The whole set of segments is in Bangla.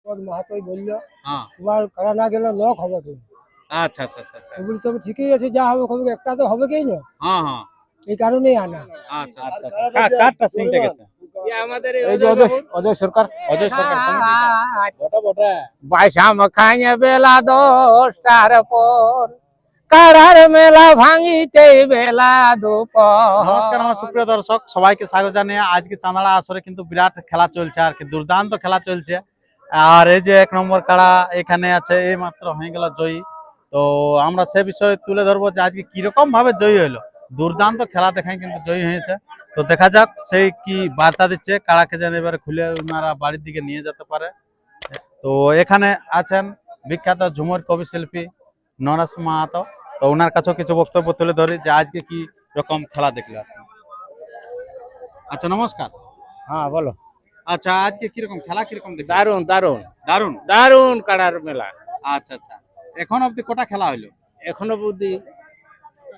মাহাতোই বললো হ্যাঁ তোমার কারা না গেলে লক হবে কি। আচ্ছা আচ্ছা আচ্ছা আচ্ছা বলি তবে ঠিকই আছে, যা হবে হবে, একটা তো হবে কি না, হ্যাঁ হ্যাঁ এই কারণেই আনা। আচ্ছা আচ্ছা কারটা সিংটা গেছে এই যে অজয় সরকার অজয় সরকার বটা বটা বাইশাম খাইয়ে বেলা 10টার পর কারার মেলা ভাঙিতে বেলা দুপুর। নমস্কার আমার সুপ্রিয় দর্শক, সবাইকে স্বাগত জানিয়ে আজকে চাঁদাড়া আসরে কিন্তু বিরাট খেলা চলছে আর কি, দুর্দান্ত খেলা চলছে। আর এই যে 1 নম্বর কাড়া এখানে আছে, এই মাত্র হয়ে গেল জয়ী। তো আমরা সে বিষয়ে তুলে ধরবো যে আজকে কিরকম ভাবে জয়ী হলো। দুর্দান্ত খেলা দেখায় কিন্তু জয়ী হয়েছে। তো দেখা যাক সেই কি বার্তা দিচ্ছে, কাড়াকে যেন এবারে খুলে ওনারা বাড়ির দিকে নিয়ে যেতে পারে। তো এখানে আছেন বিখ্যাত ঝুমুর কবি শিল্পী নরেশ মাহাতো। তো ওনার কাছেও কিছু বক্তব্য তুলে ধরি যে আজকে কি রকম খেলা দেখলে আপনি। আচ্ছা নমস্কার। হ্যাঁ বলো। আচ্ছা আজকে কিরকম খেলা কিরকম দেখলেন? দারুন দারুন দারুণ। দারুন কারার মেলা। আচ্ছা আচ্ছা, এখন অবধি কটা খেলা হইলো? এখনো বুদ্ধি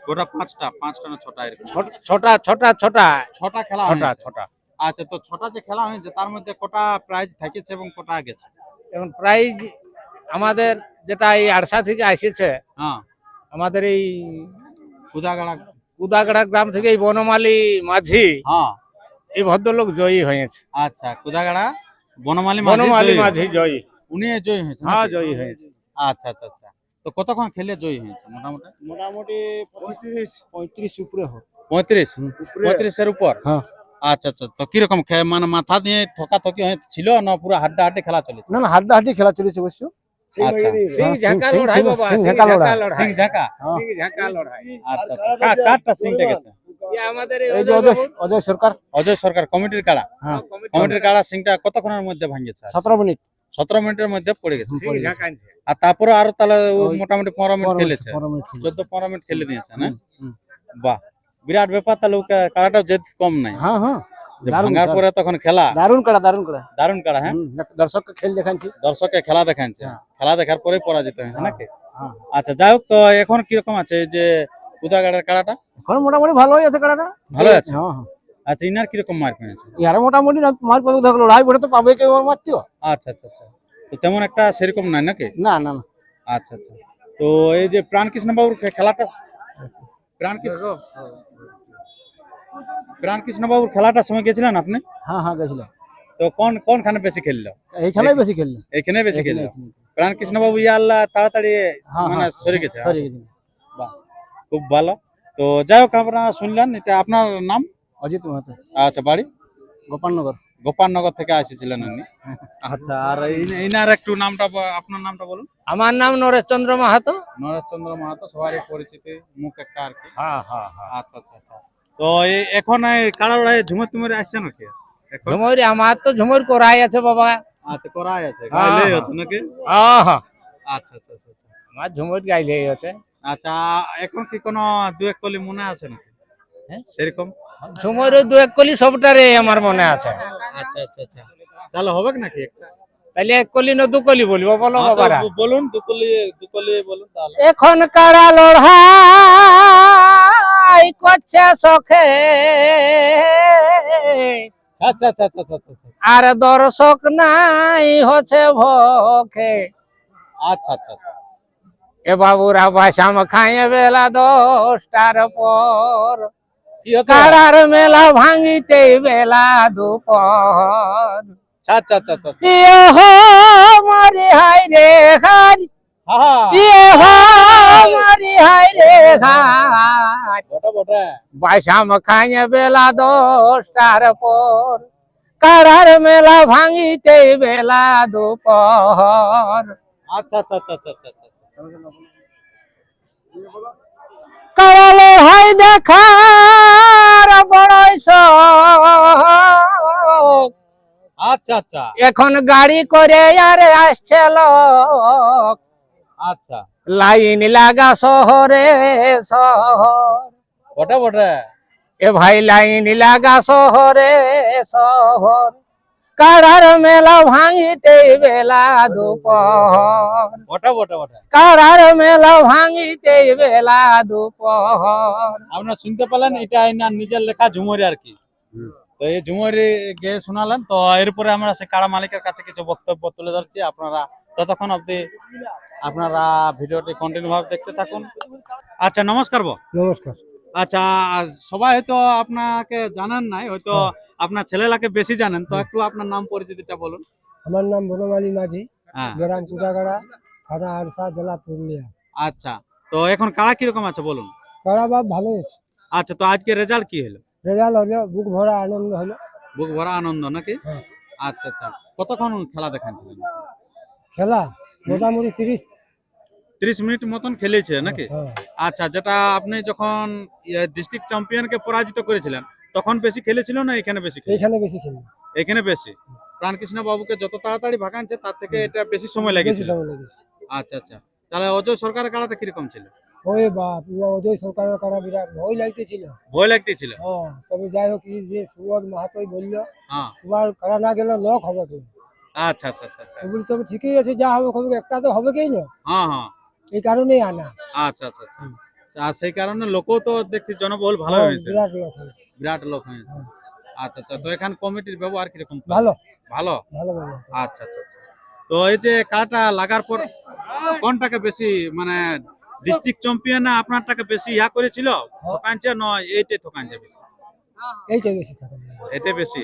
গোটা পাঁচটা না ছটা এরকম? ছটা ছটা ছটা ছটা খেলা ছটা হয়েছে। ছটা আচ্ছা, তো ছটা যে খেলা হয়েছে তার মধ্যে কটা প্রাইজ থেকেছে এবং কটা গেছে? এখন প্রাইজ আমাদের যেটা এই আড়সা থেকে এসেছে, হ্যাঁ আমাদের এই কুদাগাড়া। কুদাগড়া গ্রাম থেকে এই বনমালী মাঝি, হ্যাঁ এই ভদ্রলোক জয়ী হয়েছে। আচ্ছা, কুদাগাড়া বনমালী বনমালী জয়ী। মাঝি জয়ী। উনি জয়ী হয়েছে? হ্যাঁ নাকি? জয়ী হয়েছে। আচ্ছা আচ্ছা আচ্ছা, তো কতক্ষণ খেলে জয়ী হয়েছে মোটামুটি? মোটামুটি 35 উপরে হোক। 35 এর উপর? হ্যাঁ। আচ্ছা আচ্ছা, তো কিরকম মানে মাথা দিয়ে থকাথকি ছিল না পুরো হাড্ডা হাড্ডি খেলা চলেছে? না না হাড্ডাহাড্ডি খেলা চলেছে অবশ্য। আচ্ছা, সিং ঝাঁকা লড়াই বাবা, সিং ঝাঁকা সিং ঝাঁকা লড়াই। আচ্ছা আচ্ছা, কারটা সিংটা গেছে? আমাদের এই যে অজয় সরকার। অজয় সরকার কমিটির কাড়া। হ্যাঁ। কমিটির কাড়া সিংটা কতক্ষণের মধ্যে ভাঙিয়েছে? 17 মিনিট। 17 মিনিটের মধ্যে পড়ে গেছে। সিং ঝাঁকা আর তারপরে আরো তাহলে ও ওই মোটামুটি 15 মিনিট খেলেছে, 14-15 মিনিট খেলে দিয়েছে না? বাহ, বিরাট ব্যাপার। তাহলে ওকে কাড়াটাও জেদ কম নাই। হ্যাঁ হ্যাঁ, যে ভাঙার পরে তখন খেলা দারুণ কাড়া দারুণ কাড়া। হ্যাঁ, দর্শককে খেল দেখাচ্ছি। দর্শককে খেলা দেখাচ্ছে, হ্যাঁ। খেলা দেখার পরে পরাজিত হয়েছে নাকি? হ্যাঁ। আচ্ছা যাই হোক, তো এখন কিরকম আছে এই যে কুদাগাড়ার কাড়াটা? এখন মোটামুটি ভালোই আছে কাড়াটা। ভালো আছে? হ্যাঁ হ্যাঁ। আচ্ছা, ইনার কিরকম মার পেয়েছে? ইয়ার মোটামুটি মার পাবে, ধরো লড়াই বড় তো পাবে কেউ মারতিও। আচ্ছা আচ্ছা আচ্ছা, তো তেমন একটা সেরকম নাই নাকি? না না না। আচ্ছা আচ্ছা, তো এই যে প্রাণকৃষ্ণ বাবুর খেলাটা, প্রাণকৃষ্ণ বাবুর খেলাটার সময় গেছিলেন আপনি? হ্যাঁ হ্যাঁ গেছিলাম। তো কোনখানে বেশি খেললো? এইখানেই বেশি খেললো। এখানে বেশি খেললো প্রাণকৃষ্ণ বাবু। আল্লাহ তাড়াতাড়ি মানে সরে গেছে। সরে গেছে। বাহ, খুব ভালো। তো যাই হোক, আপনারা শুনলেন। এটা আপনার নাম? অজিত মাহাতো। আচ্ছা, বাড়ি গোপালনগর। গোপালনগর থেকে এসেছিলেন আপনি? আচ্ছা, আর ইনার একটু নামটা, আপনার নামটা বলুন। আমার নাম নরেশ চন্দ্র মাহাতো। নরেশ চন্দ্র মাহাতো, সবারই পরিচিতি মুখ একটা আর কি। হ্যাঁ হ্যাঁ হ্যাঁ। আচ্ছা আচ্ছা আচ্ছা, তো এখন এই কাড়া লড়াই ঝুমুর তুমুরে আসছে নাকি এখন? ঝুমুর আমার তো ঝুমুর করাই আছে বাবা। আচ্ছা, করাই আছে, হ্যাঁ, গাইলেই হ্যাঁ। আছে নাকি? হ্যাঁ হ্যাঁ, আচ্ছা আচ্ছা আচ্ছা আচ্ছা। আমার ঝুমুর গাইলেই আছে। আচ্ছা, এখন কি কোনো দু এক কলি মনে আছে নাকি? হ্যাঁ? সেরকম ঝুমুর দু এক কলি সবটারে আমার মনে আছে। আচ্ছা আচ্ছা আচ্ছা, তাহলে হবে নাকি একটা? তাহলে এক কলি না দু কলি বলবো, বলো হ্যাঁ, তো বাবারা। বলুন, দু কলি বলুন তাহলে। এখন কারা লড়াই করছে সখে, আচ্ছা আচ্ছা আচ্ছা আচ্ছা আচ্ছা আর দর্শক নাই হচ্ছে ভোখে। আচ্ছা আচ্ছা আচ্ছা, এ বাবুরা বাসাম খাইয়ে বেলা 10টার পর কি হচ্ছে? কারার মেলা ভাঙিতে বেলা দুপুর। আচ্ছা আচ্ছা আচ্ছা আচ্ছা। ইয়ে হো মারি হাই রে হাই, হ্যাঁ, ইয়ে হো মারি হাই রে হাই। বটা বটা। বাসাম খাইয়ে বেলা 10টার পর কারার মেলা ভাঙিতে বেলা দুপুর। আচ্ছা আচ্ছা আচ্ছা আচ্ছা আচ্ছা আচ্ছা। কারা লড়াই দেখার বড়ই শখ, আচ্ছা আচ্ছা এখন গাড়ি করে আর আসছে লোক। আচ্ছা, লাইন লাগা শহরে শহর, বটা বটা। এ ভাই লাইন লাগা শহরে শহর কারার মেলা ভাঙিতে বেলা দুপুর। বটা বটা বটা। কারার মেলা ভাঙিতে বেলা দুপুর। আপনারা শুনতে পেলেন, এটা না নিজের লেখা ঝুমুরি আর কি। তো এই ঝুমুরি গেয়ে শোনালেন, তো এরপরে আমরা সে কাড়া মালিকের কাছে কিছু বক্তব্য তুলে ধরছি। আপনারা ততক্ষণ অবধি আপনারা ভিডিওটি কন্টিনিউ ভাবে দেখতে থাকুন। আচ্ছা, নমস্কার বো। নমস্কার। আচ্ছা, সবাই হয়তো আপনাকে জানেন নাই, হয়তো আপনার ছেলেলাকে বেশি জানেন, তো একটু আপনার নাম পরিচিতিটা বলুন। আমার নাম বনমালী মাঝি, হ্যাঁ, গ্রাম কুদাগাড়া, থানা আরসা, জেলা পুরুলিয়া। আচ্ছা, তো এখন কাড়া কিরকম আছে বলুন। কাড়া বাপ ভালো আছে। আচ্ছা, তো আজকে রেজাল্ট কি হলো? রেজাল্ট হলো বুক ভরা আনন্দ হলো। বুক ভরা আনন্দ নাকি? হ্যাঁ। আচ্ছা আচ্ছা, কতক্ষণ খেলা দেখাচ্ছিলেন? খেলা মোটামুটি 30 মিনিট মতন খেলেছে নাকি? হ্যাঁ। আচ্ছা, যেটা আপনি যখন ডিস্ট্রিক্ট চ্যাম্পিয়নকে পরাজিত করেছিলেন তখন বেশি খেলেছিল না এখানে বেশি খেলেছিল? এইখানে বেশি খেলি। এখানে বেশি। প্রাণকৃষ্ণ বাবুকে যত তাড়াতাড়ি ভাগানছে তার থেকে এটা বেশি সময় বেশি লেগেছিল। সময় লেগেছে। আচ্ছা আচ্ছা, তাহলে অজয় সরকারের খেলাটা কিরকম ছিল? ওই বাপ, অজয় সরকারের কাড়া বিরাট ভয় লাগতেছিল। ভয় লাগতেছিল? হ্যাঁ, তবে যাই হোক, এই যে সুবোধ মাহাতোই বললো হ্যাঁ, তোমার কাড়া না গেলে লক হবে তো। আচ্ছা আচ্ছা আচ্ছা আচ্ছা, বলি তবে ঠিকই আছে, যা হবে হবে, একটা তো হবে কেই না, হ্যাঁ হ্যাঁ, এই কারণেই আনা। আচ্ছা আচ্ছা আচ্ছা। আর সেই কারণে লোকও তো দেখছি জনবহুল ভালো হ্যাঁ, হয়েছে, বিরাট লক হয়েছে। বিরাট লোক হয়েছে। হ্যাঁ। আচ্ছা আচ্ছা, তো এখান কমিটির ব্যবহার কিরকম? ভালো ভালো। ভালো ভালো। আচ্ছা আচ্ছা আচ্ছা, তো এই যে কাটা লাগার পর কোনটাকে বেশি মানে ডিস্ট্রিক্ট চ্যাম্পিয়নে আপনারটাকে বেশি ইয়া করেছিল থকাঞ্চে নয় এইটাই থকাঞ্চে বেশি? এইটাই বেশি থাকে। এটা বেশি।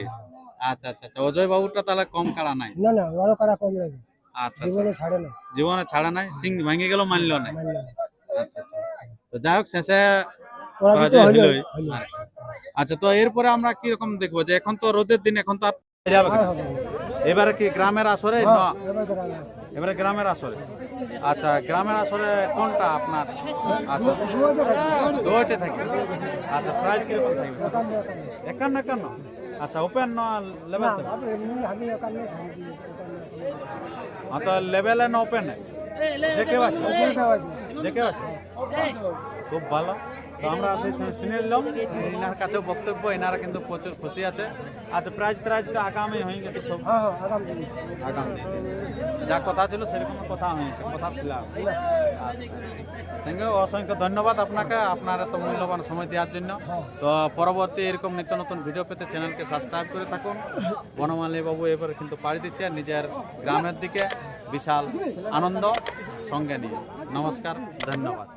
আচ্ছা আচ্ছা আচ্ছা, অজয় বাবুটা তাহলে কম কাড়া নাই? না না, আরো কাড়া কম লাগে, আচ্ছা আচ্ছা, জীবনে ছাড়ে না, জীবনে ছাড়া নাই, সিং ভেঙে গেল মানলো না। মানলে না। আচ্ছা আচ্ছা, তো যাই হোক শেষে পরাজিত পরাজয় হলো। হলোই। আচ্ছা, তো এরপরে আমরা কি রকম দেখবো, যে এখন তো রোদের দিন, এখন তো আর যাবে না। এবারে কি গ্রামের আসরে না? এবারে গ্রামের আসরে। আচ্ছা, গ্রামের আসরে কোনটা আপনার? আচ্ছা, দুইটা থাকবে। আচ্ছা, প্রাইস কিরকম থাকবে? 51। আচ্ছা, ওপেন না লেভেল? তো লেভেলে না ওপেন? যে কেউ আসবে, যে কেউ আসবে। খুব ভালো। তো আমরা শুনে নিলাম এনার কাছে বক্তব্য, এনারা কিন্তু প্রচুর খুশি আছে। আচ্ছা, প্রাইজ ট্রাইজ তো আগামী হয়ে গেছে সব? আগামী যা কথা ছিল সেরকম কথা হয়েছে, কথা ছিলাম। থ্যাংক ইউ, অসংখ্য ধন্যবাদ আপনাকে, আপনার এত মূল্যবান সময় দেওয়ার জন্য। তো পরবর্তী এরকম নিত্য নতুন ভিডিও পেতে চ্যানেলকে সাবস্ক্রাইব করে থাকুন। বনমালী বাবু এবারে কিন্তু পাড়ি দিচ্ছে নিজের গ্রামের দিকে, বিশাল আনন্দ সঙ্গে নিয়ে। নমস্কার, ধন্যবাদ।